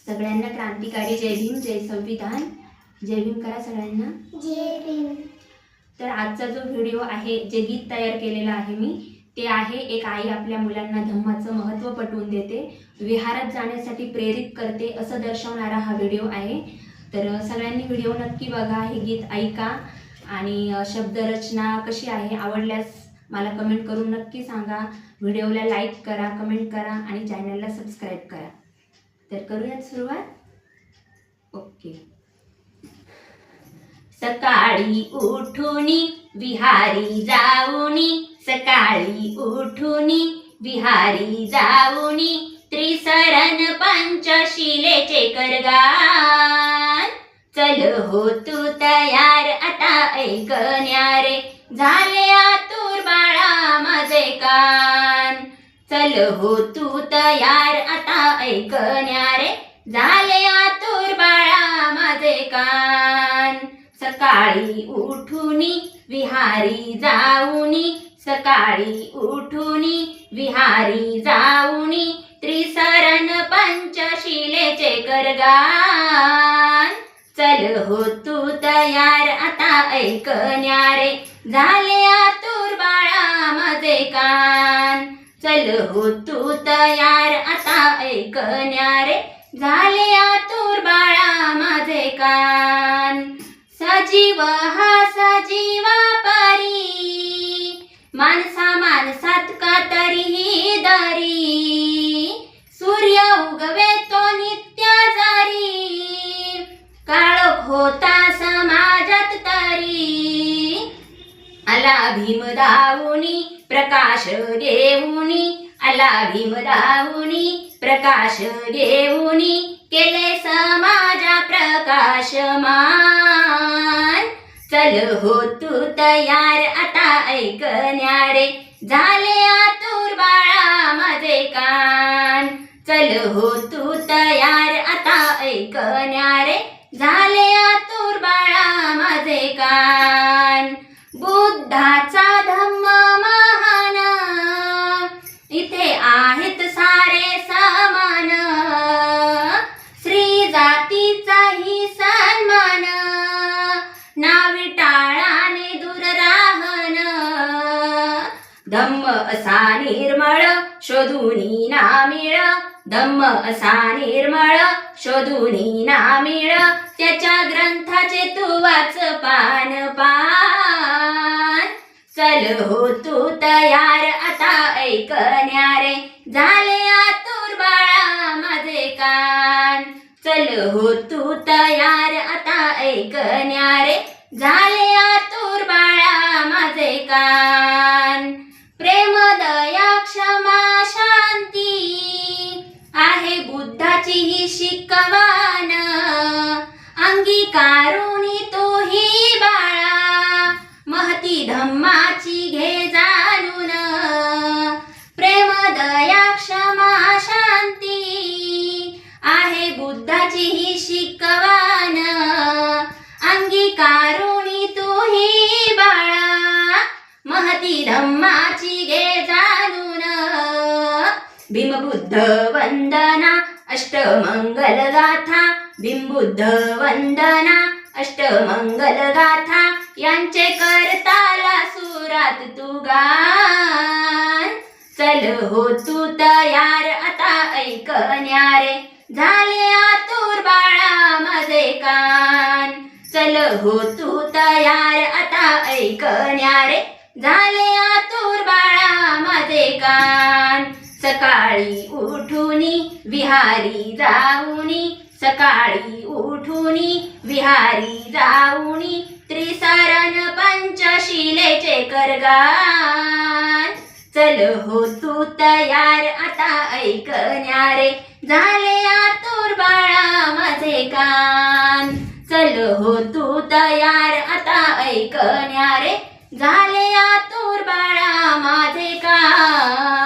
सगळ्यांना क्रांतिकारी जय भीम, जय संविधान. जय भीम करा सगळ्यांना. जय भीम. तर आजचा जो व्हिडिओ आहे, जे गीत तयार केलेलं आहे मी, ते आहे एक आई आपल्या मुलांना धम्माचं महत्त्व पटवून देते, विहारात जाण्यासाठी प्रेरित करते असं दर्शवणारा हा व्हिडिओ आहे. तर सगळ्यांनी व्हिडिओ नक्की बघा, हे गीत ऐका आणि शब्दरचना कशी आहे आवडल्यास मला कमेंट करून नक्की सांगा. व्हिडिओला लाईक करा, कमेंट करा आणि चॅनलला सबस्क्राईब करा. तर करूयात सुरुवात. ओके. सकाळी उठूनी विहारी जाऊनी, सकाळी उठूनी विहारी जाऊनी, त्रिसरण पंचशिलेचे करगान. चल हो तू तयार आता ऐकण्यारे, झाले आतुर बाळा माझे कान. चल हो तू तयार आता ऐकण्यारे, झाले आतुर बाळा माझे कान. सकाळी उठूनी विहारी जाऊनी, सकाळी उठूनी विहारी जाऊनी, त्रिसरण पंचशिलेचे करगान. चल हो तू तयार आता ऐकण्यारे, झाले आतुर बाळा माझे कान. चल हो तू तयार आता ऐकण्यारे, झाले आतुर बाळा माझे कान. सजीव हा सजीवा परी, माणसा माणसात का तरीही दरी. सूर्य उगवे तो नित्य जारी, काळोख होता समाजात तरी. आला भीम धावूनी प्रकाश घेऊनी, आला भीम धावूनी प्रकाश घेऊनी, केले समाजा प्रकाशमान. चल हो तू तयार आता ऐकण्यारे, झाले आतुर बाळा माझे कान. चल हो तू तयार आता ऐकण्यारे, झाले आतुर बाळा माझे कान. बुद्धाचा धम्म महान, इथे आहेत सारे समान. स्त्री जातीचाही सन्मान, नावी टाळाने दूर राहन. धम्म असा निर्मळ शोधूनी ना मिळ, धम्म असा निर्मळ शोधूनी ना मिळ, त्याच्या ग्रंथाचे तू वाच पान पान. चल हो तू तयार आता ऐकण्यारे, झाले आतुर बाळा माझे कान. चल हो तू तयार आता ऐकण्यारे, झाले आतुर बाळा माझे कान. प्रेम दया क्षमा शांती आहे बुद्धाची ही शिकवण, अंगीकारुनी तूही बाळा, महती धम्माची घे जाणून. प्रेम दया क्षमा शांती आहे बुद्धाची ही शिकवण, अंगीकारुनी तूही बाळा, महती धम्माची घे जाणून. भीमबुद्ध वंदना अष्टमंगल गाथा, भीमबुद्ध वंदना अष्टमंगल गाथा, यांचे करताला सुरात तू गान. चल हो तू तयार आता ऐकण्यारे, झाले आतुर बाळा माझे कान. चल हो तू तयार आता ऐकण्यारे, झाले आतुर बाळा माझे कान. सकाळी उठूनी विहारी जाऊनी, सकाळी उठूनी विहारी जाऊनी, त्रिसरण पंचशिलेचे करगान. चल हो तू तयार आता ऐकण्यारे, झाले आतुर बाळा माझे कान. चल हो तू तयार आता ऐकण्यारे, झाले आतुर बाळा माझे कान.